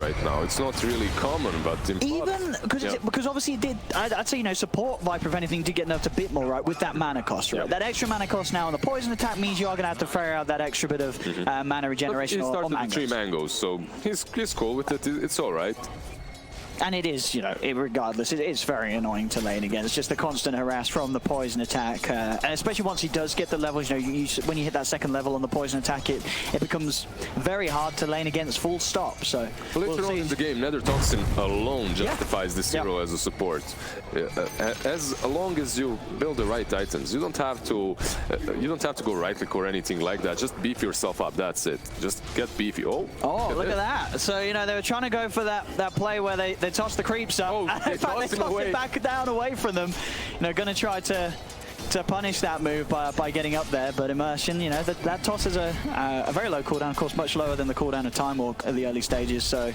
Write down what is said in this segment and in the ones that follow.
right now. It's not really common, but even because obviously it did. I'd say, you know, support Viper, if anything, did get nerfed a bit more, right, with that mana cost, right? That extra mana cost now on the poison attack means you are going to have to fire out that extra bit of mana regeneration. But he started with 3 mangoes, so he's cool with it. It's all right. And it is, you know, regardless, it is very annoying to lane against. It's just the constant harass from the poison attack, and especially once he does get the levels. You know, when you hit that second level on the poison attack, it becomes very hard to lane against. Full stop. So later on in the game, Nether Toxin alone justifies this hero as a support. As long as you build the right items, you don't have to go right click or anything like that. Just beef yourself up. That's it. Just get beefy. Oh, look at that. So, you know, they were trying to go for that play where they tossed the creeps up. Oh, in fact, they tossed it back down away from them. You know, going to try to punish that move by getting up there, but Immersion, you know, that toss is a very low cooldown, of course, much lower than the cooldown of Time Walk at the early stages, so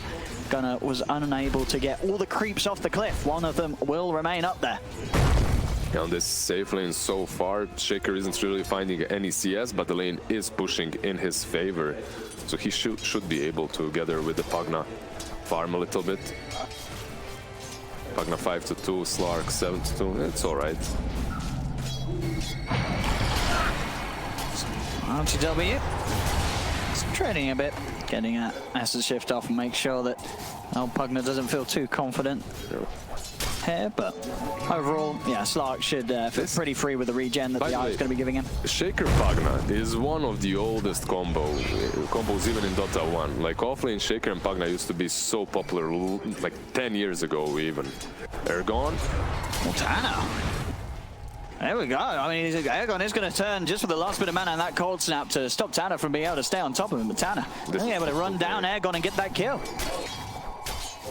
Gunnar was unable to get all the creeps off the cliff. One of them will remain up there. On this safe lane so far, Shaker isn't really finding any CS, but the lane is pushing in his favor, so he should be able to, together with the Pugna, farm a little bit. Pugna 5-2, Slark 7-2, it's alright. RTW, trading a bit, getting a acid shift off and make sure that Pugna doesn't feel too confident here, but overall, yeah, Slark should feel pretty free with the regen that the Eye is going to be giving him. Shaker Pugna is one of the oldest combos even in Dota 1. Like offlane Shaker and Pugna used to be so popular like 10 years ago even. Ergon. Tana. There we go. I mean, Ergon is going to turn just for the last bit of mana and that cold snap to stop Tana from being able to stay on top of him. But Tana being able to run down Ergon and get that kill.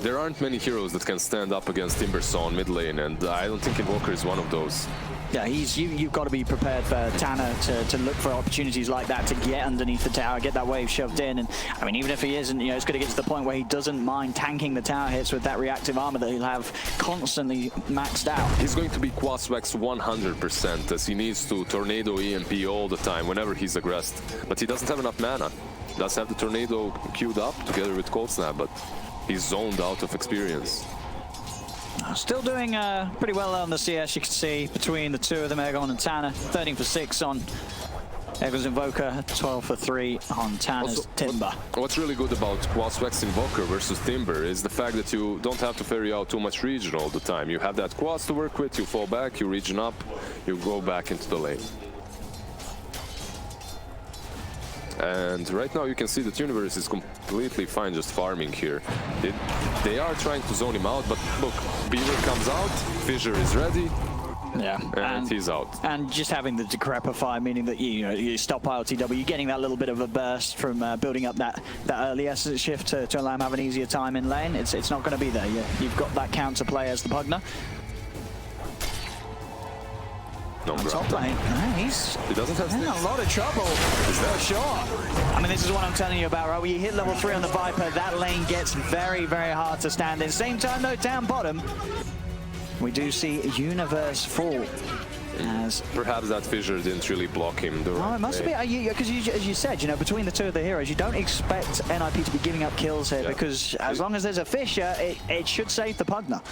There aren't many heroes that can stand up against Timbersaw mid lane, and I don't think Invoker is one of those. Yeah, you've got to be prepared for Tana to look for opportunities like that to get underneath the tower, get that wave shoved in, and I mean, even if he isn't, you know, it's going to get to the point where he doesn't mind tanking the tower hits with that reactive armor that he'll have constantly maxed out. He's going to be Quaswex 100%, as he needs to Tornado EMP all the time whenever he's aggressed, but he doesn't have enough mana. He does have the Tornado queued up together with Cold Snap, but he's zoned out of experience. Still doing pretty well on the CS, you can see, between the two of them, Ergon and Tana. 13 for 6 on Ergon's Invoker, 12 for 3 on Tana's also, Timber. What's really good about Quaswex Invoker versus Timber is the fact that you don't have to ferry out too much regen all the time. You have that Quas to work with, you fall back, you regen up, you go back into the lane. And right now you can see that Universe is completely fine just farming here. They are trying to zone him out, but look, Beaver comes out, Fissure is ready, and he's out. And just having the Decrepify, meaning that you stop LTW, you're getting that little bit of a burst from building up that early essence shift to allow him have an easier time in lane. It's not going to be there. You've got that counter play as the Pugna. No, top lane. He doesn't have in a lot of trouble, for sure. I mean, this is what I'm telling you about, right? When you hit level 3 on the Viper, that lane gets very, very hard to stand in. Same time, though, down bottom, we do see Universe fall. As perhaps that Fissure didn't really block him. Oh, it must be, because as you said, you know, between the two of the heroes, you don't expect NIP to be giving up kills here, because as long as there's a Fissure, it should save the Pugna.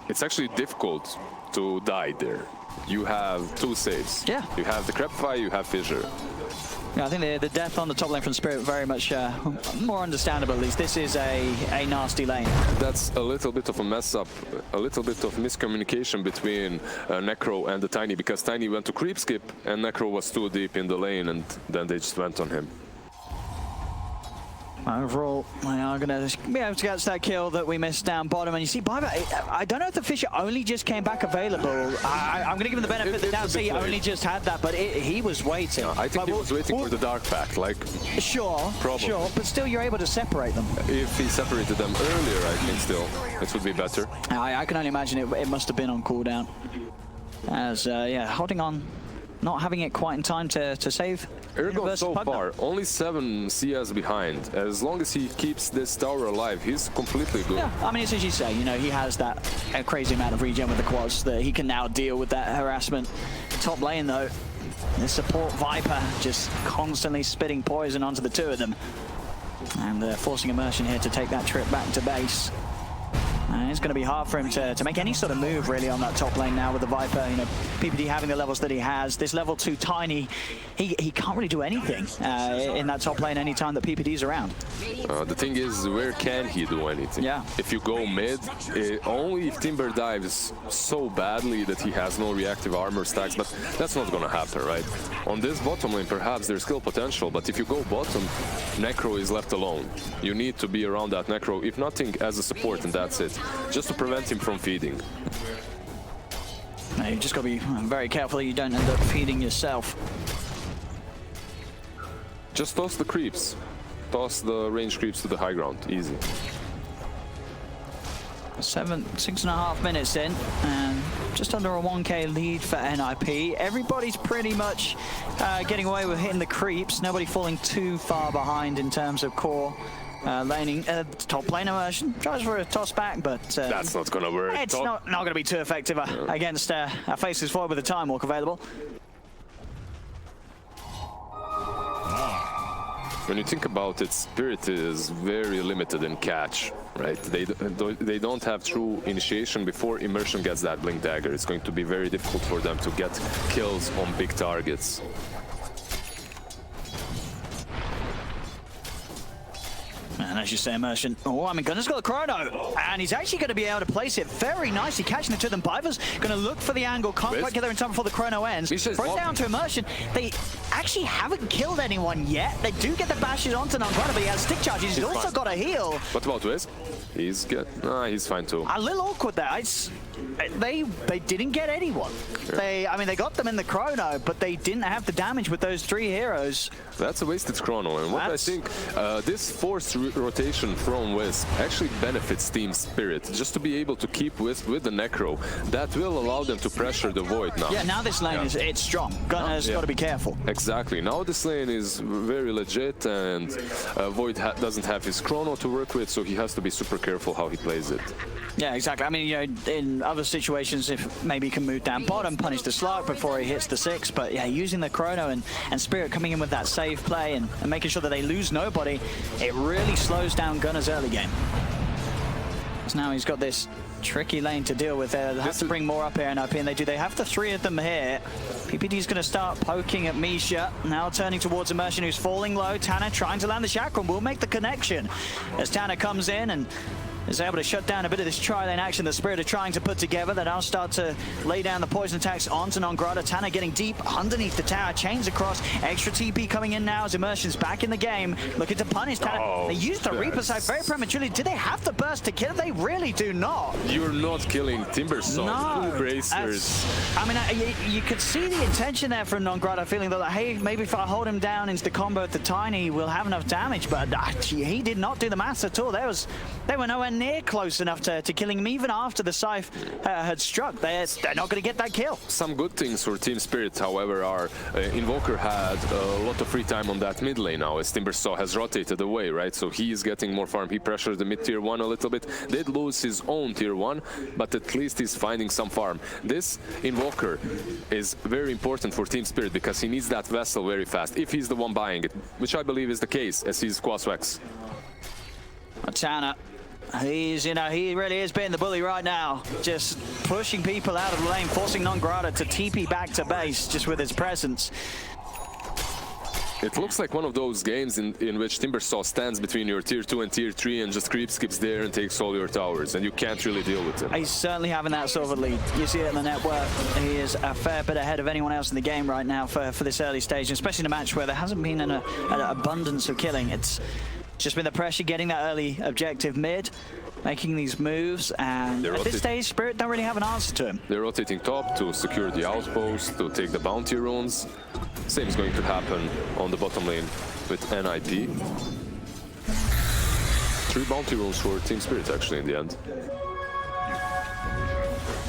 It's actually difficult to die there. You have 2 saves. Yeah. You have the Decrepify, you have Fissure. Yeah, I think the death on the top lane from Spirit very much more understandable. At least this is a nasty lane. That's a little bit of a mess up, a little bit of miscommunication between Necro and the Tiny, because Tiny went to creep skip and Necro was too deep in the lane, and then they just went on him. Overall, we are going to be able to get that kill that we missed down bottom. And you see, I don't know if the Fissure only just came back available. I'm going to give him the benefit that now he only just had that, but he was waiting. No, I think he was waiting for the Dark Pact, like... Sure, but still you're able to separate them. If he separated them earlier, I think still, it would be better. I can only imagine it must have been on cooldown. As, yeah, holding on, not having it quite in time to save. Ergon so far, only 7 CS behind. As long as he keeps this tower alive, he's completely good. Yeah, I mean, it's as you say, you know, he has that crazy amount of regen with the quads that he can now deal with that harassment. Top lane, though, the support Viper just constantly spitting poison onto the two of them. And forcing Immersion here to take that trip back to base. And it's going to be hard for him to make any sort of move really on that top lane now with the Viper. You know, PPD having the levels that he has. This level 2 Tiny, he can't really do anything in that top lane anytime that PPD's around. The thing is, where can he do anything? Yeah. If you go mid, only if Timber dives so badly that he has no reactive armor stacks, but that's not going to happen, right? On this bottom lane, perhaps there's still potential, but if you go bottom, Necro is left alone. You need to be around that Necro, if nothing, as a support, and that's it. Just to prevent him from feeding. Now, you just got to be very careful that you don't end up feeding yourself. Just toss the creeps. Toss the range creeps to the high ground. Easy. 6.5 minutes in, and just under a 1k lead for NIP. Everybody's pretty much getting away with hitting the creeps. Nobody falling too far behind in terms of core. Laning, top lane Immersion tries for a toss back, but that's not going to work. It's not going to be too effective against a Faceless Void with a Time Walk available. When you think about it, Spirit is very limited in catch, right? They don't have true initiation before Immersion gets that Blink Dagger. It's going to be very difficult for them to get kills on big targets. And as you say, Immersion, Gunner's got the chrono, and he's actually going to be able to place it very nicely, catching it to them. Biver's going to look for the angle, can't quite get there in time before the chrono ends. Throws down to Immersion. They actually haven't killed anyone yet. They do get the bashes onto Nongrata, but he has stick charges. He's also got a heal. What about Wiz? He's good. He's fine too. A little awkward there. They didn't get anyone. Yeah. They got them in the chrono, but they didn't have the damage with those 3 heroes. That's a wasted chrono, and what I think, this forced rotation from Wisp actually benefits Team Spirit, just to be able to keep Wisp with the Necro. That will allow them to pressure the Void now. Yeah, now this lane it's strong. Gunner's got to be careful. Exactly. Now this lane is very legit, and Void doesn't have his chrono to work with, so he has to be super careful how he plays it. Yeah, exactly. I mean, you know, in other situations, if maybe he can move down bottom, punish the Slark before he hits the 6, but yeah, using the chrono and Spirit coming in with that save play and making sure that they lose nobody, it really slows down Gunner's early game. So now he's got this tricky lane to deal with there. They have to bring more up here, NIP, and they do. They have the 3 of them here. PPD's going to start poking at Misha. Now turning towards Immersion, who's falling low. Tanner trying to land the Chakram. Will make the connection as Tanner comes in and is able to shut down a bit of this tri-lane action that Spirit are trying to put together. They now start to lay down the poison attacks onto Nongrata. Tanner getting deep underneath the tower, chains across. Extra TP coming in now as Immersion's back in the game, looking to punish Tanner. They used the Reaper side very prematurely. Do they have the burst to kill? They really do not. You're not killing Timbersaw. No. Bracers. I mean, you could see the intention there from Nongrata, feeling that, like, hey, maybe if I hold him down into the combo with the Tiny, we'll have enough damage, but he did not do the maths at all. They were nowhere near close enough to killing him, even after the Scythe had struck. They're not going to get that kill. Some good things for Team Spirit, however, are Invoker had a lot of free time on that mid lane now, as Timbersaw has rotated away, right? So he is getting more farm. He pressured the mid tier 1 a little bit. Did lose his own tier 1, but at least he's finding some farm. This Invoker is very important for Team Spirit because he needs that vessel very fast, if he's the one buying it, which I believe is the case, as he's Quaswex. Tanner, he really is being the bully right now, just pushing people out of the lane, forcing Nongrata to TP back to base just with his presence. It looks like one of those games in which Timbersaw stands between your tier 2 and tier 3 and just skips there and takes all your towers, and you can't really deal with him. He's certainly having that sort of a lead. You see it in the net worth. He is a fair bit ahead of anyone else in the game right now for this early stage, especially in a match where there hasn't been an abundance of killing. It's just been the pressure getting that early objective mid, making these moves, and at this stage, Spirit don't really have an answer to him. They're rotating top to secure the outpost, to take the bounty runes. Same is going to happen on the bottom lane with NIP. 3 bounty runes for Team Spirit, actually, in the end.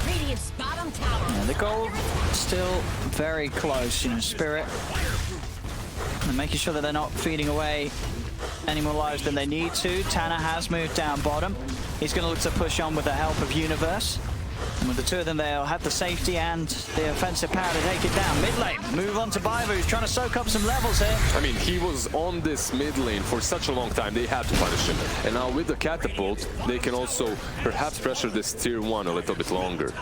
Yeah, the goal still very close, you know, Spirit. And making sure that they're not feeding away any more lives than they need to. Tanner has moved down bottom. He's going to look to push on with the help of Universe. And with the two of them, they'll have the safety and the offensive power to take it down. Mid lane, move on to Biver, who's trying to soak up some levels here. I mean, he was on this mid lane for such a long time, they had to punish him. And now with the catapult, they can also perhaps pressure this tier 1 a little bit longer.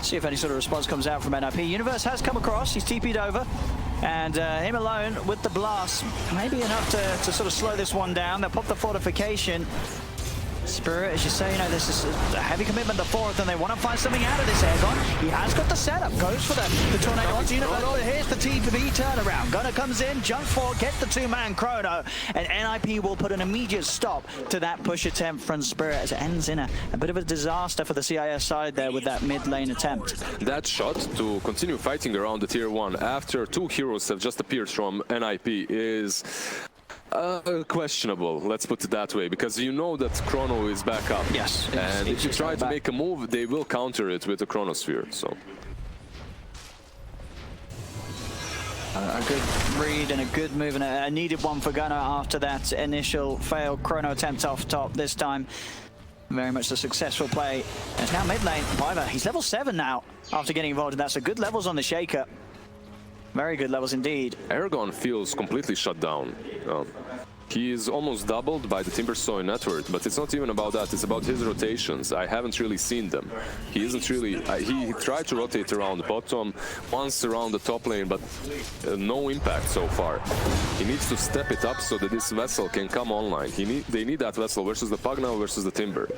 See if any sort of response comes out from NIP. Universe has come across, he's TP'd over. And him alone with the blast, maybe enough to sort of slow this one down. They'll pop the fortification. Spirit, as you say, you know, this is a heavy commitment, the fourth, and they want to find something out of this Airgon. He has got the setup, goes for the tornado onto Universe, but here's the TPB turnaround. Gunner comes in, jumps forward, gets the two-man chrono, and NIP will put an immediate stop to that push attempt from Spirit as it ends in a bit of a disaster for the CIS side there with that mid-lane attempt. That shot to continue fighting around the tier 1 after 2 heroes have just appeared from NIP is questionable, let's put it that way, because you know that Chrono is back up. Yes. And if you try to make a move, they will counter it with a Chronosphere, so. A good read and a good move, and a needed one for Gunner after that initial failed Chrono attempt off top. This time, very much a successful play. And it's now mid lane. Biver, he's level 7 now after getting involved in that, so good levels on the Shaker. Very good levels indeed. Airgon feels completely shut down. He is almost doubled by the Timbersaw net worth, but it's not even about that, it's about his rotations. I haven't really seen them. He isn't really... he tried to rotate around the bottom, once around the top lane, but no impact so far. He needs to step it up so that this vessel can come online. They need that vessel versus the Pugna versus the Timber.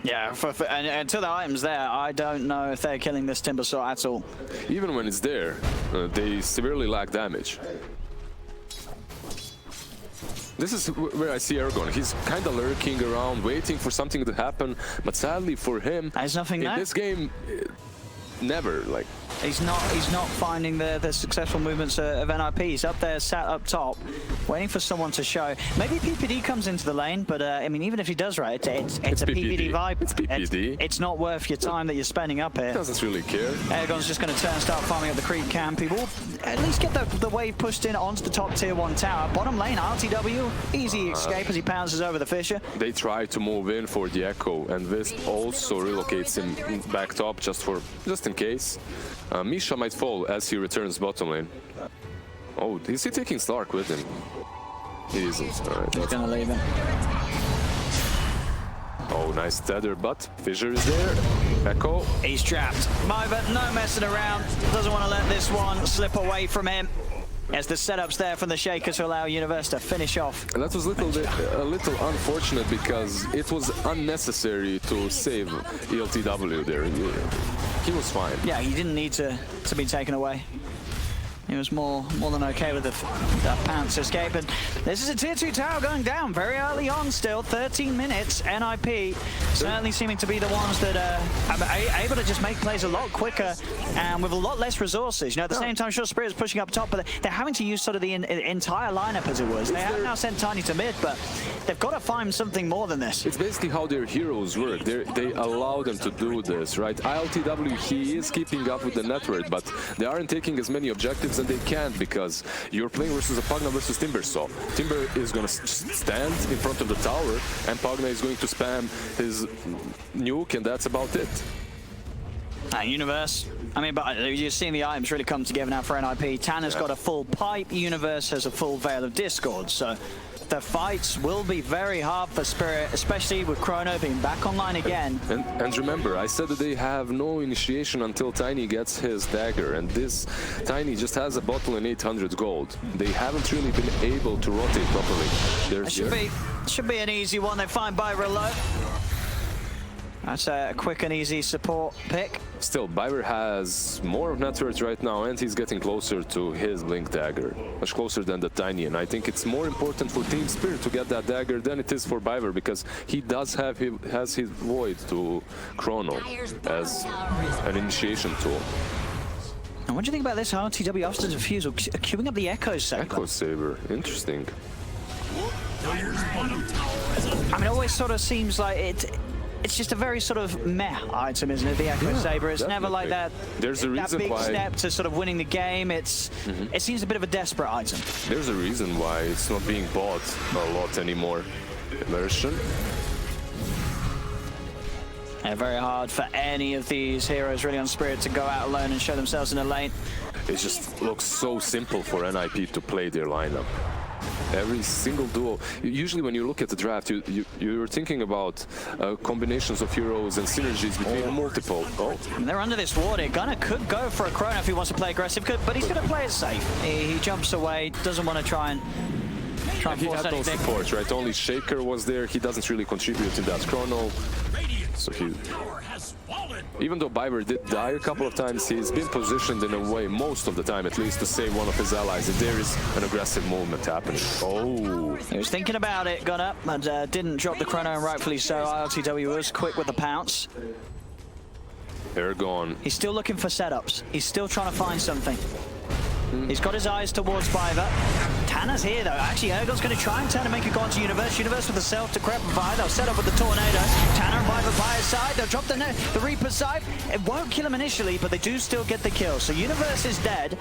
Yeah, and until the item's there, I don't know if they're killing this Timbersaw at all. Even when it's there, they severely lack damage. This is where I see Airgon. He's kind of lurking around, waiting for something to happen, but sadly for him, there's nothing in there. This game, never, like... He's not finding the successful movements of NIP. He's up there, sat up top, waiting for someone to show. Maybe PPD comes into the lane, but I mean, even if he does, right, it's a PPD vibe. It's PPD. It's not worth your time that you're spending up here. He doesn't really care. Airgon's just going to turn and start farming up the creep camp. He will at least get the wave pushed in onto the top tier 1 tower. Bottom lane, RTW, easy escape as he pounces over the Fisher. They try to move in for the Echo, and Wisp also relocates him back top just in case. Misha might fall as he returns bottom lane. Oh, is he taking Stark with him? He isn't. All right, He's gonna leave him. Oh, nice tether, but Fissure is there. Echo. He's trapped. Biver, no messing around. Doesn't want to let this one slip away from him. As the setup's there from the Shaker to allow Universe to finish off. And that was a little unfortunate because it was unnecessary to save ELTW there. He was fine. Yeah, he didn't need to be taken away. He was more than okay with the pounce escape. And this is a tier 2 tower going down very early on still, 13 minutes. NIP certainly seeming to be the ones that are able to just make plays a lot quicker and with a lot less resources. You know, at the same time, sure, Spirit is pushing up top, but they're having to use sort of the entire lineup as it was. They have now sent Tiny to mid, but they've got to find something more than this. It's basically how their heroes work. They allow them to do this, right? ILTW, he is keeping up with the network, but they aren't taking as many objectives and they can't because you're playing versus a Pugna versus Timbersaw. Timber is going to stand in front of the tower and Pugna is going to spam his nuke and that's about it. Universe, I mean, but you're seeing the items really come together now for NIP. Tanner's got a full pipe, Universe has a full Veil of Discord, so the fights will be very hard for Spirit, especially with Chrono being back online again. And remember, I said that they have no initiation until Tiny gets his dagger, and this Tiny just has a bottle and 800 gold. They haven't really been able to rotate properly. Should be an easy one. They find Biver low. That's a quick and easy support pick. Still, Biver has more net worth right now, and he's getting closer to his Blink Dagger. Much closer than the Tiny, and I think it's more important for Team Spirit to get that dagger than it is for Biver, because he does have his Void to Chrono as an initiation tool. And what do you think about this RTW after the defusal, queuing up the Echo Saber? Echo Saber, interesting. I mean, it always sort of seems like it's just a very sort of meh item, isn't it? The Echo Saber. It's never like that. There's a reason big why. Step to sort of winning the game. It seems a bit of a desperate item. There's a reason why it's not being bought a lot anymore. Immersion. Yeah, very hard for any of these heroes really on Spirit to go out alone and show themselves in the lane. It just looks so simple for NIP to play their lineup. Every single duo. Usually when you look at the draft, you're thinking about combinations of heroes and synergies between multiple. And they're under this ward here. Gunnar could go for a Chrono if he wants to play aggressive, but he's going to play it safe. He jumps away, doesn't want to try and he force had no anything. supports, right? Only Shaker was there. He doesn't really contribute in that Chrono. So even though Biber did die a couple of times, he's been positioned in a way, most of the time at least, to save one of his allies if there is an aggressive movement happening. Oh! He was thinking about it, got up, and didn't drop the Chrono, and rightfully so. ILTW was quick with the pounce. They're gone. He's still looking for setups. He's still trying to find something. He's got his eyes towards Biber. Tanner's here though. Actually, Ergon's going to try and turn and make it go on to Universe. Universe with the self to Crepify. They'll set up with the Tornado. Tanner and Biber by his side. They'll drop the Reaper's side. It won't kill him initially, but they do still get the kill. So Universe is dead.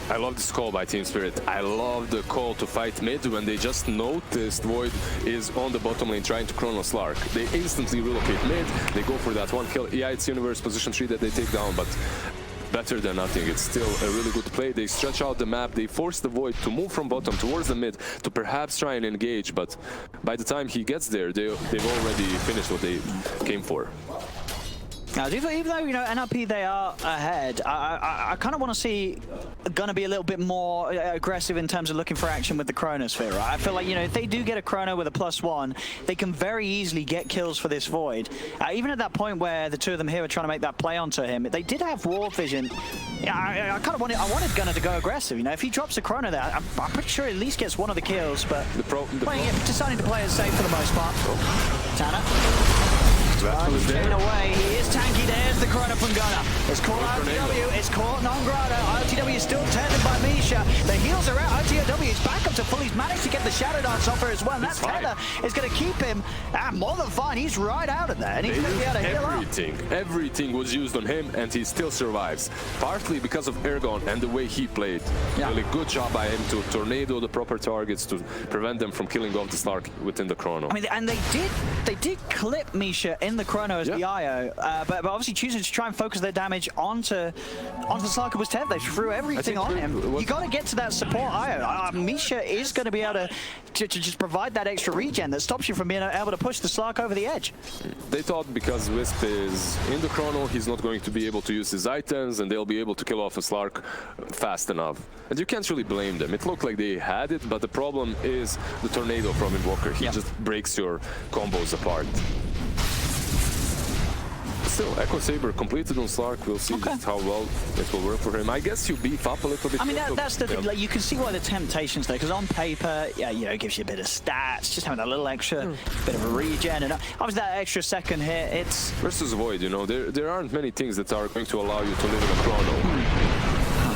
I love this call by Team Spirit. I love the call to fight mid when they just noticed Void is on the bottom lane trying to Chrono Slark. They instantly relocate mid. They go for that one kill. Yeah, it's Universe position 3 that they take down, but better than nothing. It's still a really good play. They stretch out the map. They force the Void to move from bottom towards the mid to perhaps try and engage, but by the time he gets there, they've already finished what they came for. Now, even though, you know, NRP, they are ahead, I kind of want to see Gunnar be a little bit more aggressive in terms of looking for action with the Chronosphere, right? I feel like, you know, if they do get a Chrono with a +1, they can very easily get kills for this Void. Even at that point where the two of them here are trying to make that play onto him, they did have ward vision. I kind of wanted Gunnar to go aggressive, you know? If he drops a Chrono there, I'm pretty sure he at least gets one of the kills, but deciding to play it safe for the most part. Tanner. He's getting away. He is tanky. There's the Chrono from Gunnar. It's caught ILTW. It's caught non-grado. ILTW is still tended by Misha. The heals are out. ILTW is back up to full. He's managed to get the Shadow Dance off her as well. And that tether is going to keep him more than fine. He's right out of there. And he's going to be able to heal up. Everything was used on him, and he still survives. Partly because of Ergon and the way he played. Yeah. Really good job by him to tornado the proper targets to prevent them from killing off the Slark within the Chrono. I mean, and they did clip Misha in the Chrono as the IO, but obviously choosing to try and focus their damage onto the Slark was 10. They threw everything on him. You got to get to that support IO. Misha is going to be able to just provide that extra regen that stops you from being able to push the Slark over the edge. They thought because Wisp is in the Chrono, he's not going to be able to use his items, and they'll be able to kill off a Slark fast enough. And you can't really blame them. It looked like they had it, but the problem is the Tornado from Invoker. He just breaks your combos apart. Still, Echo Saber completed on Slark. We'll see just how well it will work for him. I guess you beef up a little bit. I mean, that's the thing. Like, you can see why the temptation's there, because on paper, yeah, you know, it gives you a bit of stats, just having a little extra bit of a regen, and obviously that extra second hit, it's... Versus Void, you know, there aren't many things that are going to allow you to live in a Chrono.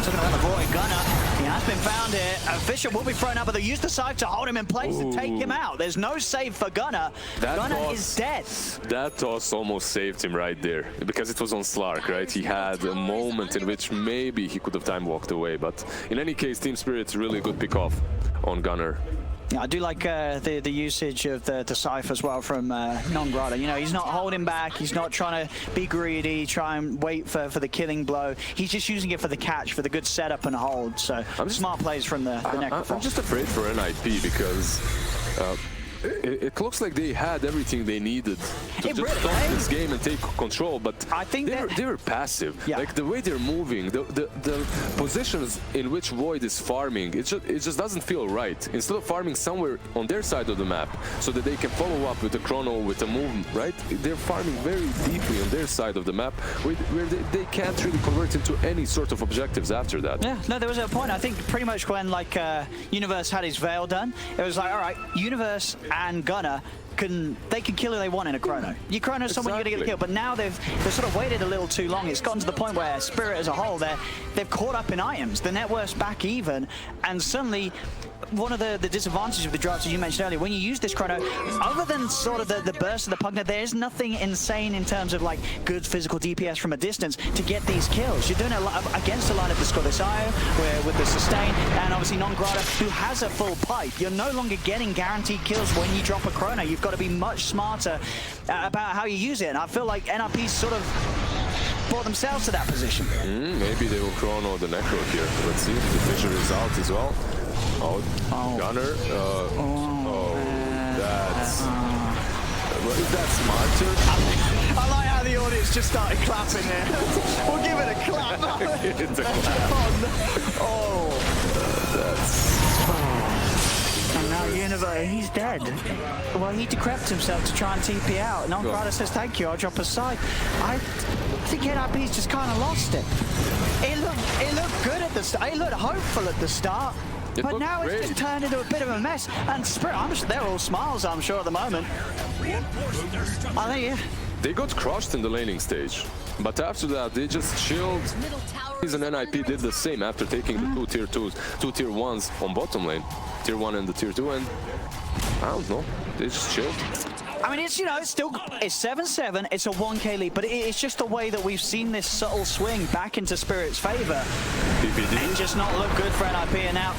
Talking about the Void, Gunnar, he has been found here. Fisher will be thrown up, but they use the side to hold him in place and take him out. There's no save for Gunnar. Gunnar is dead. That toss almost saved him right there, because it was on Slark, right? He had a moment in which maybe he could have time walked away, but in any case, Team Spirit's really good pick off on Gunnar. Yeah, I do like the usage of the Scythe as well from non-grado. You know, he's not holding back. He's not trying to be greedy, try and wait for the killing blow. He's just using it for the catch, for the good setup and hold. So smart plays from the Necrophile. I'm just afraid for NIP because it looks like they had everything they needed to just stop this game and take control, but I think they were passive. Yeah. Like the way they're moving, the positions in which Void is farming, it just doesn't feel right. Instead of farming somewhere on their side of the map so that they can follow up with the Chrono with a move, right? They're farming very deeply on their side of the map where they can't really convert into any sort of objectives after that. Yeah, no, there was a point, I think, pretty much when like Universe had his Veil done, it was like, all right, Universe and Gunnar they can kill who they want in a Chrono. You Chrono someone, you're gonna get a kill. But now they've sort of waited a little too long. It's gotten to the point where Spirit as a whole, they've caught up in items. The net worth's back even, and suddenly one of the disadvantages of the drafts, as you mentioned earlier, when you use this chrono, other than sort of the burst of the Pugna, there's nothing insane in terms of like good physical DPS from a distance to get these kills. You're doing it against a lineup that's got this IO, where with the sustain, and obviously non-Grata, who has a full pipe. You're no longer getting guaranteed kills when you drop a chrono. You've got to be much smarter about how you use it, and I feel like NRP sort of brought themselves to that position. Maybe they will chrono the Necro here. Let's see if the Fissure is out as well. Gunner. Is that smarter? I like how the audience just started clapping there. We'll give it a clap. It's a clap. And now Universe, he's dead. Well, he decrepit himself to try and TP out. Non-Grata says, thank you, I'll drop aside. I think NRP's just kind of lost it. It looked good at the start. It looked hopeful at the start. But now it's just turned into a bit of a mess. And Spirit, they're all smiles, I'm sure, at the moment. I think, They got crushed in the laning stage. But after that, they just chilled. And NIP did the same after taking the two tier 1s on bottom lane. Tier 1 and the tier 2, and I don't know, they just chilled. I mean, it's, it's still, it's 7-7, it's a 1k lead, but it's just the way that we've seen this subtle swing back into Spirit's favor. PPD. And just not look good for NIP, and now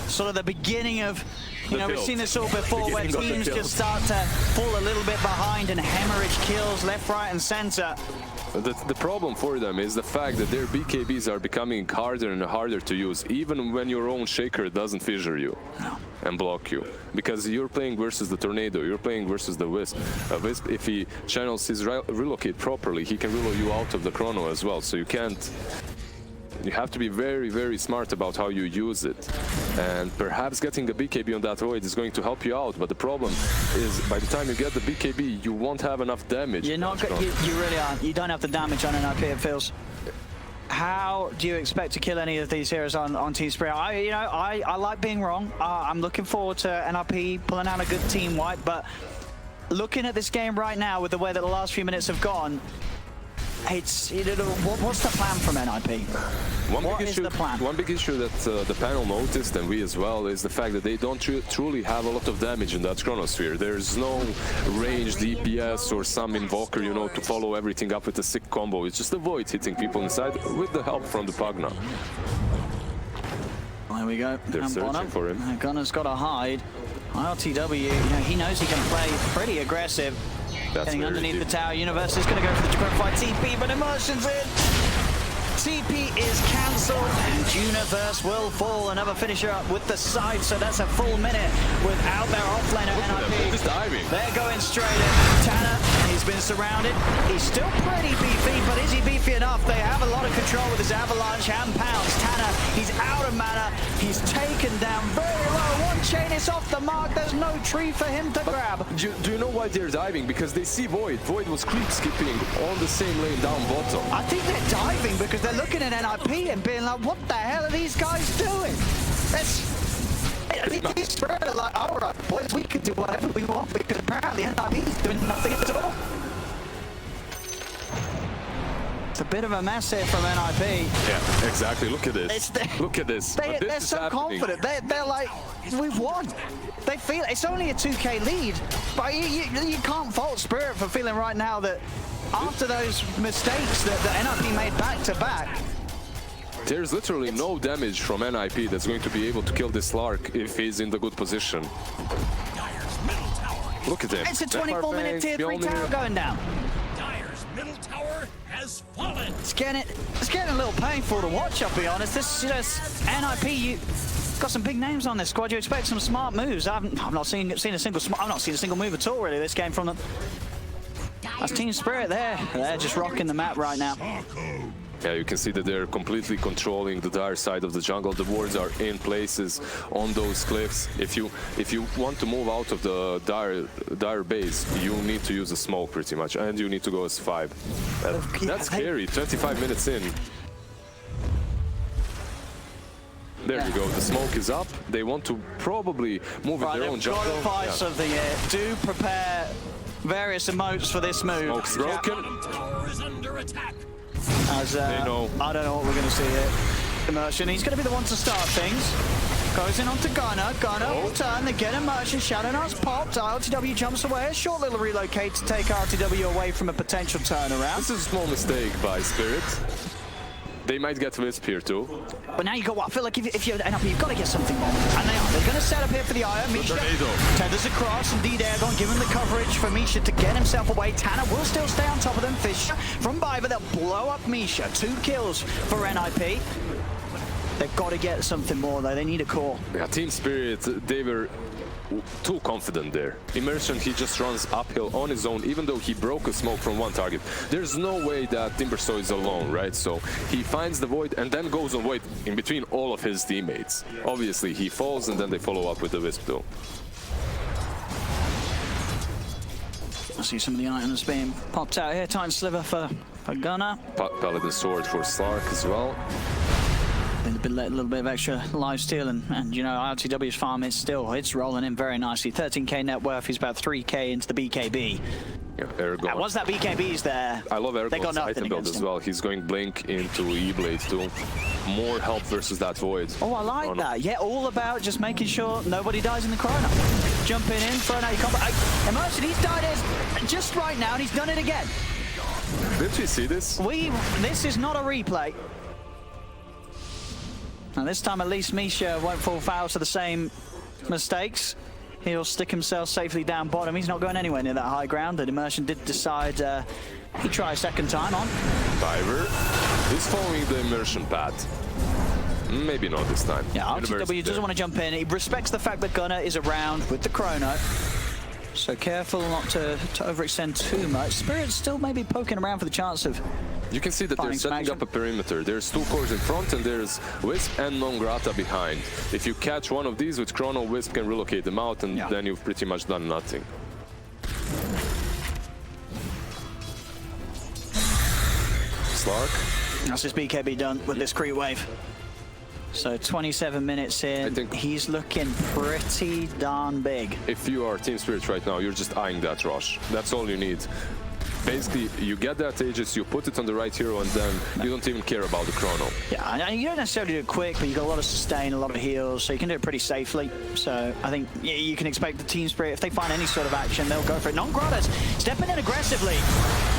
sort of the beginning of, we've seen this all before where teams just start to fall a little bit behind and hemorrhage kills left, right, and center. The problem for them is the fact that their BKBs are becoming harder and harder to use, even when your own Shaker doesn't fissure you and block you. Because you're playing versus the Tornado, you're playing versus the Wisp. Wisp, if he channels his relocate properly, he can reload you out of the chrono as well, so you can't... You have to be very, very smart about how you use it. And perhaps getting a BKB on that Void is going to help you out, but the problem is by the time you get the BKB, you won't have enough damage. You're not good, you really aren't. You don't have the damage on NIP, it feels. How do you expect to kill any of these heroes on Team Spirit? I like being wrong. I'm looking forward to NRP pulling out a good team wipe, but looking at this game right now with the way that the last few minutes have gone, it's what's the plan from NIP? What is the plan? One big issue that the panel noticed, and we as well, is the fact that they don't truly have a lot of damage in that Chronosphere. There's no range DPS or some invoker, to follow everything up with a sick combo. It's just a Void hitting people inside with the help from the Pugna. There we go. They're searching for him. Gunner's got to hide. ILTW, he knows he can play pretty aggressive. Getting underneath the tower. Universe is going to go for the Gratified TP, but Immersion's in. TP is cancelled, and Universe will fall. Another finisher up with the side, so that's a full minute without their offlaner NIP. They're going straight in. Tanner, he's been surrounded. He's still pretty beefy, but is he beefy enough? They have a lot of control with his avalanche and pounds. Tanner, he's out of mana. He's taken down very low. One chain is off the mark. There's no tree for him to grab. Do you know why they're diving? Because they see Void. Void was creep skipping on the same lane down bottom. I think they're diving because they're looking at NIP and being like, what the hell are these guys doing? These Spirit are like, all right, boys, we can do whatever we want because apparently NIP is doing nothing at all. It's a bit of a mess here from NIP. Yeah, exactly. Look at this. Look at this. They're so confident. They're like, we've won. They feel it's only a 2k lead, but you can't fault Spirit for feeling right now that after those mistakes that NIP made back-to-back, there's literally no damage from NIP that's going to be able to kill this Lark if he's in the good position. Look at him. It's a 24-minute tier 3 tower going down. Dire's middle tower has fallen. It's getting a little painful to watch, I'll be honest. This NIP, you got some big names on this squad. You expect some smart moves. I've not seen a single move at all really this game from them. That's Team Spirit there. They're just rocking the map right now. Yeah, you can see that they're completely controlling the Dire side of the jungle. The wards are in places on those cliffs. If you want to move out of the Dire base, you need to use a smoke pretty much, and you need to go as 5. That's scary. 25 minutes in. There you go. The smoke is up. They want to probably move in their own jungle. Fights of the year. Do prepare various emotes for this move. Smoke's broken. As, I don't know what we're going to see here. Immersion, he's going to be the one to start things. Goes in onto Gunner. Gunner will turn. They get Immersion. Shadow Knight's popped. RTW jumps away. A short little relocate to take RTW away from a potential turnaround. This is a small mistake by Spirit. They might get Wisp here too. But now you got what? I feel like if you're NRP, you've got to get something more. And they are. They're going to set up here for the Io. Misha tethers across. Indeed, Airgon giving the coverage for Misha to get himself away. Tanner will still stay on top of them. Fisher from Biver. They'll blow up Misha. 2 kills for NIP. They've got to get something more, though. They need a core. Yeah, Team Spirit, they were too confident there. Immersion, he just runs uphill on his own, even though he broke a smoke from one target. There's no way that Timbersaw is alone, right? So he finds the void and then goes on void in between all of his teammates. Obviously, he falls and then they follow up with the Wisp though. I see some of the items being popped out here. Titan Sliver for Gunner. Paladin Sword for Slark as well. A little bit of extra life steal, and you know, RTW's farm is still, it's rolling in very nicely. 13k net worth, he's about 3k into the BKB. Yeah, Aragorn. Once that BKB's there, I love Aragorn's item build as well. He's going Blink into E-Blade too. More help versus that Void. Oh, I like that. Yeah, all about just making sure nobody dies in the Chrono. Jumping in, throwing out your combo. Immersion, he's died it just right now, and he's done it again. Did we see this? This is not a replay. And this time at least Misha won't fall foul to the same mistakes. He'll stick himself safely down bottom. He's not going anywhere near that high ground. And Immersion did decide he'd try a second time on. Biver is following the Immersion path. Maybe not this time. Yeah, RTW doesn't want to jump in. He respects the fact that Gunner is around with the Chrono. So careful not to overextend too much. Spirit's still maybe poking around for the chance of... You can see that they're setting up a perimeter. There's 2 cores in front and there's Wisp and Non Grata behind. If you catch one of these with Chrono, Wisp can relocate them out and then you've pretty much done nothing. Slark. That's his BKB done with this creep wave. So 27 minutes in, he's looking pretty darn big. If you are Team Spirit right now, you're just eyeing that rush. That's all you need. Basically, you get that Aegis, you put it on the right hero, and then you don't even care about the Chrono. Yeah, and you don't necessarily do it quick, but you've got a lot of sustain, a lot of heals, so you can do it pretty safely. So I think you can expect the Team Spirit, if they find any sort of action, they'll go for it. Non-Grata's stepping in aggressively,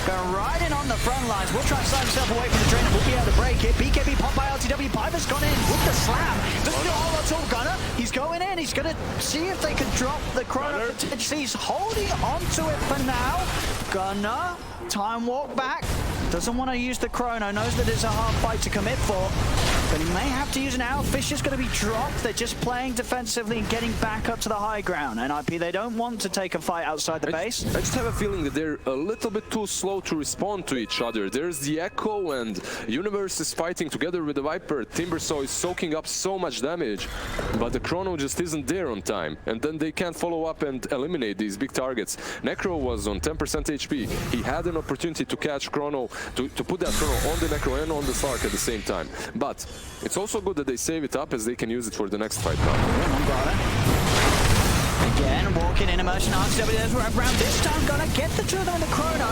going right in on the front lines. Will try and slide himself away from the train and will be able to break it. BKB popped by RTW. Biver's gone in with the slam. Doesn't do a whole lot at all, Gunner. He's going in. He's going to see if they can drop the Chrono potentially. He's holding onto it for now. Gunner, time walk back. Doesn't want to use the Chrono. Knows that it's a hard fight to commit for. But he may have to use an out. Fisher's going to be dropped. They're just playing defensively and getting back up to the high ground. NIP, they don't want to take a fight outside the base. I just have a feeling that they're a little bit too slow to respond to each other. There's the Echo and Universe is fighting together with the Viper. Timbersaw is soaking up so much damage, but the Chrono just isn't there on time. And then they can't follow up and eliminate these big targets. Necro was on 10% HP. He had an opportunity to catch Chrono, to put that Chrono on the Necro and on the Slark at the same time. But it's also good that they save it up as they can use it for the next fight. Again, walking in Immersion. RTW around this time. Gonna get the 2 of them in the Chrono.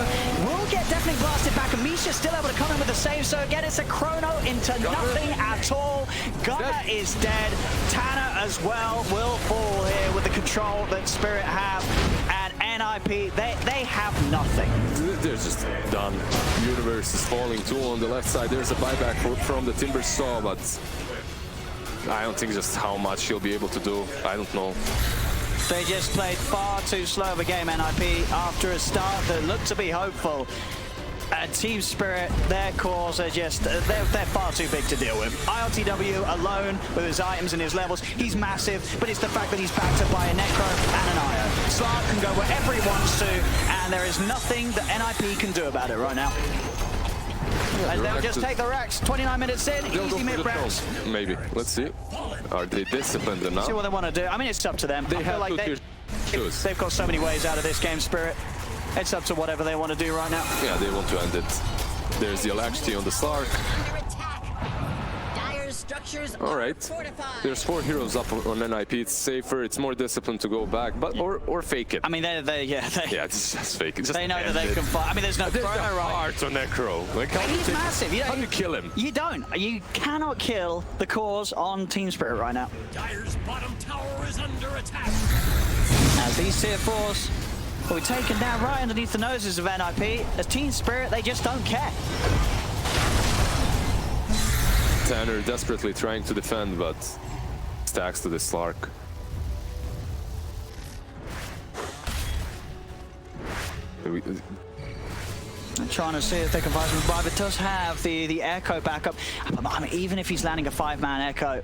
Will get definitely blasted back. And Misha's still able to come in with the save. So again, it's a Chrono into nothing at all. Gunner is dead. Tanner as well will fall here with the control that Spirit have. And NIP, they have nothing. They're just done. Universe is falling too on the left side. There's a buyback from the Timbersaw, but I don't think just how much he'll be able to do. I don't know. They just played far too slow of a game, NIP, after a start that looked to be hopeful. Team Spirit, their cores are just, they're far too big to deal with. ILTW alone with his items and his levels, he's massive, but it's the fact that he's backed up by a Necro and an Io. Slark can go wherever he wants to, and there is nothing that NIP can do about it right now. And they'll just take the racks. 29 minutes in, easy mid-racks. Maybe. Let's see. Are they disciplined enough? See what they want to do. I mean, it's up to them. They have like they've got so many ways out of this game, Spirit. It's up to whatever they want to do right now. Yeah, they want to end it. There's the electricity on the Slark. All right, there's 4 heroes up on NIP. It's safer. It's more disciplined to go back, but or fake it. I mean, yeah, It's just fake it. Just they know that they can fight. I mean, there's no There's Chrono, no right? heart on Necro. Like, how do you He's take- massive. How do you kill him? You don't. You cannot kill the cause on Team Spirit right now. Dire's bottom tower is under attack. As these tier 4s will be taken down right underneath the noses of NIP. As Team Spirit, they just don't care. Tanner desperately trying to defend, but stacks to the Slark. I'm trying to see if they can find some revive. It does have the Echo backup. I mean, even if he's landing a 5-man Echo,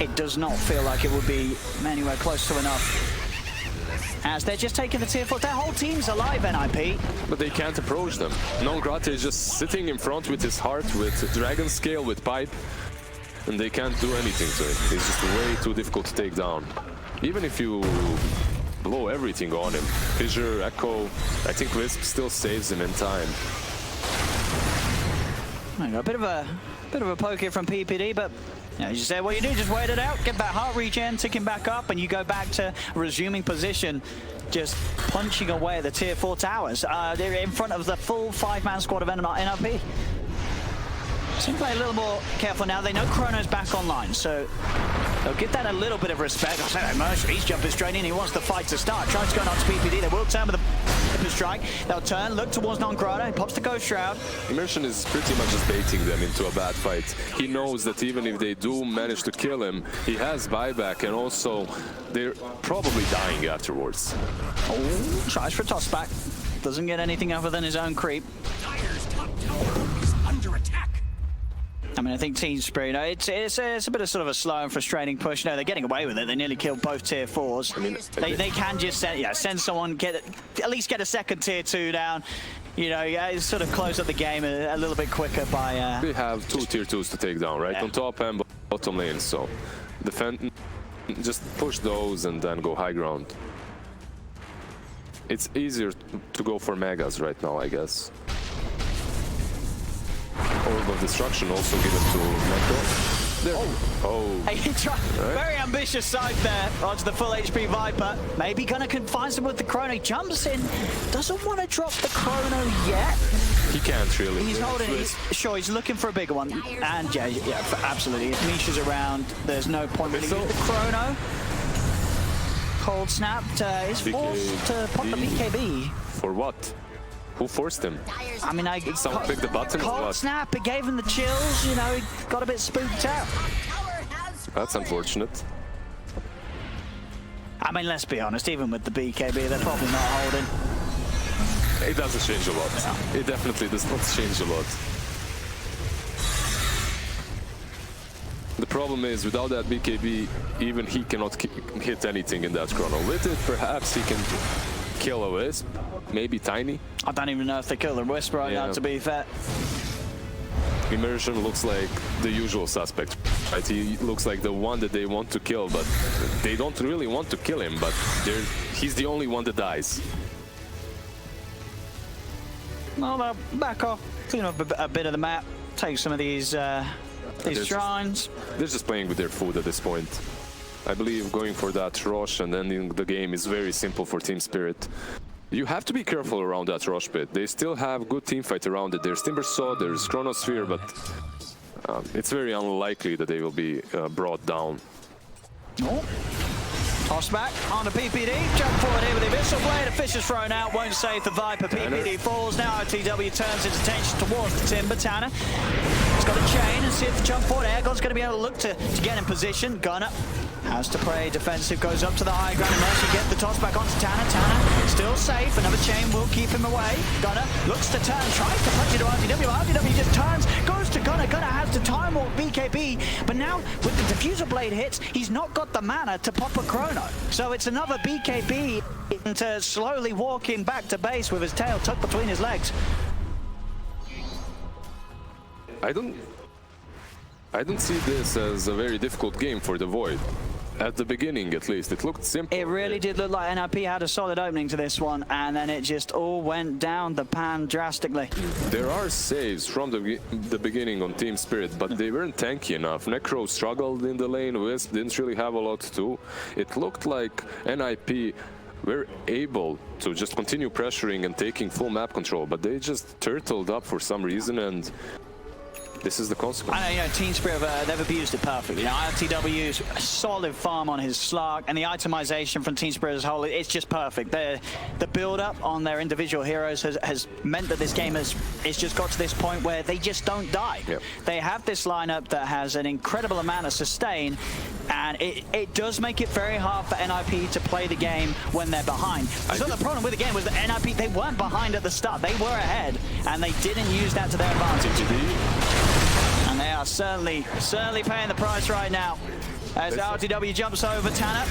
it does not feel like it would be anywhere close to enough. As they're just taking the tier 4. Their whole team's alive, NIP. But they can't approach them. Non-Grate is just sitting in front with his heart, with Dragon Scale, with Pipe, and they can't do anything to it. It's just way too difficult to take down. Even if you blow everything on him. Fissure, Echo, I think Wisp still saves him in time. A bit of a poke here from PPD, but you just say what you do, just wait it out, get that heart regen ticking back up, and you go back to resuming position, just punching away at the tier 4 towers. They're in front of the full 5-man squad of NIP. Seem to play a little more careful now. They know Chrono's back online, so they'll give that a little bit of respect. I say Immersion, he's jumping straight in. He wants the fight to start. Tries to go on to PPD. They will turn with a strike. They'll turn, look towards Non-Grata. He pops the Ghost Shroud. Immersion is pretty much just baiting them into a bad fight. He knows that even if they do manage to kill him, he has buyback, and also they're probably dying afterwards. Oh, tries for a toss back. Doesn't get anything other than his own creep. Dire's top tower is under attack. I mean, I think Team Spirit, it's a bit of sort of a slow and frustrating push. No, they're getting away with it. They nearly killed both tier 4s. I mean, they can just send someone, at least get a second tier 2 down. You know, sort of close up the game a little bit quicker by... They have 2 tier 2s to take down, right? Yeah. On top and bottom lane, so defend, just push those and then go high ground. It's easier to go for megas right now, I guess. Orb of Destruction also given to Necro. There. Oh. Hey, he tried, very ambitious side there onto the full HP Viper. Maybe gonna confine him with the Chrono. He jumps in, doesn't want to drop the Chrono yet. He can't really. He's holding it. Sure, he's looking for a bigger one. And yeah, absolutely. If Misha's around, there's no point really with the Chrono. Cold Snap is forced to pop the BKB. For what? Who forced him? I mean, Someone clicked the button or Cold what? Snap, it gave him the chills, you know, he got a bit spooked out. That's unfortunate. I mean, let's be honest, even with the BKB, they're probably not holding. It doesn't change a lot. It definitely does not change a lot. The problem is, without that BKB, even he cannot hit anything in that Chrono. With it, perhaps he can kill a Wisp, maybe Tiny. I don't even know if they kill the Wisp right now, to be fair. Immersion looks like the usual suspect, right? He looks like the one that they want to kill, but they don't really want to kill him, but he's the only one that dies. Well, they'll back off, clean up a bit of the map, take some of these shrines. They're just playing with their food at this point. I believe going for that rush and ending the game is very simple for Team Spirit. You have to be careful around that rush pit. They still have good team fight around it. There's Timbersaw, there's Chronosphere, but it's very unlikely that they will be brought down. Oh. Toss back on the PPD, jump forward here with the Abyssal Blade, a fish is thrown out, won't save the Viper, PPD falls, now OTW turns its attention towards the Timber. Tanner, he's got a chain and see if the jump forward, Airgon's going to be able to look to get in position. Gunner has to pray, defensive goes up to the high ground, and Mercy get the toss back onto Tanner. Tanner still safe, another chain will keep him away. Gunner looks to turn, tries to punch it to RTW, RTW just turns, goes to Gunner, Gunner has the time walk BKB, but now with the Diffuser Blade hits, he's not got the mana to pop a Chrono. So it's another BKB into slowly walking back to base with his tail tucked between his legs. I don't see this as a very difficult game for the Void. At the beginning, at least, it looked simple. It really did look like NIP had a solid opening to this one, and then it just all went down the pan drastically. There are saves from the beginning on Team Spirit, but they weren't tanky enough. Necro struggled in the lane, Wisp didn't really have a lot to do. It looked like NIP were able to just continue pressuring and taking full map control, but they just turtled up for some reason, and this is the consequence. I know, Team Spirit, they've abused it perfectly. RTW's solid farm on his Slark, and the itemization from Team Spirit as a whole, it's just perfect. The build-up on their individual heroes has meant that this game it's just got to this point where they just don't die. Yep. They have this lineup that has an incredible amount of sustain, and it does make it very hard for NIP to play the game when they're behind. So the problem with the game was that NIP, they weren't behind at the start. They were ahead, and they didn't use that to their advantage. And they are certainly paying the price right now. As RTW jumps over Tanner.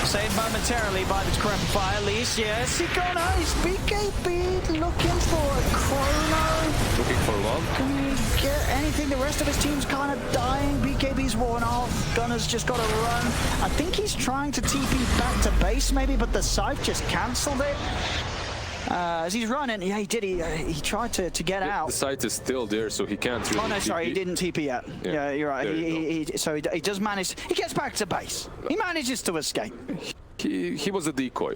Saved momentarily by the Crump Fire. Least, yes, he got nice. BKB looking for a chrono. Looking for love. Can he get anything? The rest of his team's kind of dying. BKB's worn off. Gunner's just got to run. I think he's trying to TP back to base maybe, but the scythe just cancelled it. As he's running, yeah, he did. He tried to get out. The site is still there, so he can't really. Oh no, sorry, he didn't TP yet. Yeah, you're right. So he does manage. He gets back to base. He manages to escape. He was a decoy.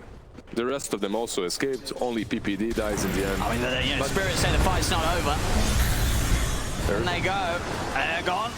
The rest of them also escaped. Only PPD dies in the end. I mean, Spirit say the fight's not over. And they go. They're gone.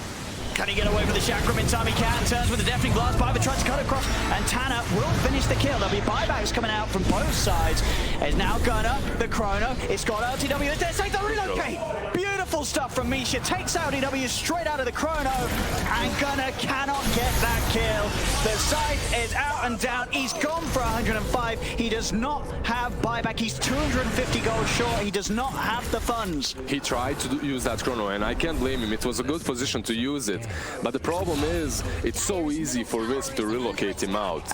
Can he get away with the chakram in time? He can. Turns with the deafening blast. Buyback tries to cut across, and Tanner will finish the kill. There'll be buybacks coming out from both sides. It's now Gunner, the chrono. It's got RTW. It's take the relocate. Beautiful stuff from Misha. Takes RTW straight out of the chrono, and Gunner cannot get that kill. The scythe is out and down. He's gone for 105. He does not have buyback. He's 250 gold short. He does not have the funds. He tried to use that chrono, and I can't blame him. It was a good position to use it. But the problem is, it's so easy for Wisp to relocate him out.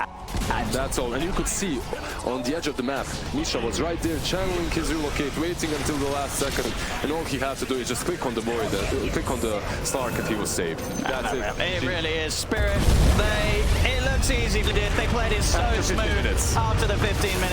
That's all. And you could see on the edge of the map, Misha was right there channeling his relocate, waiting until the last second, and all he had to do is just click on the boy, click on the Stark, and he was saved. That's it. It really is. Spirit, it looks easy. They played it so smooth after the 15 minutes.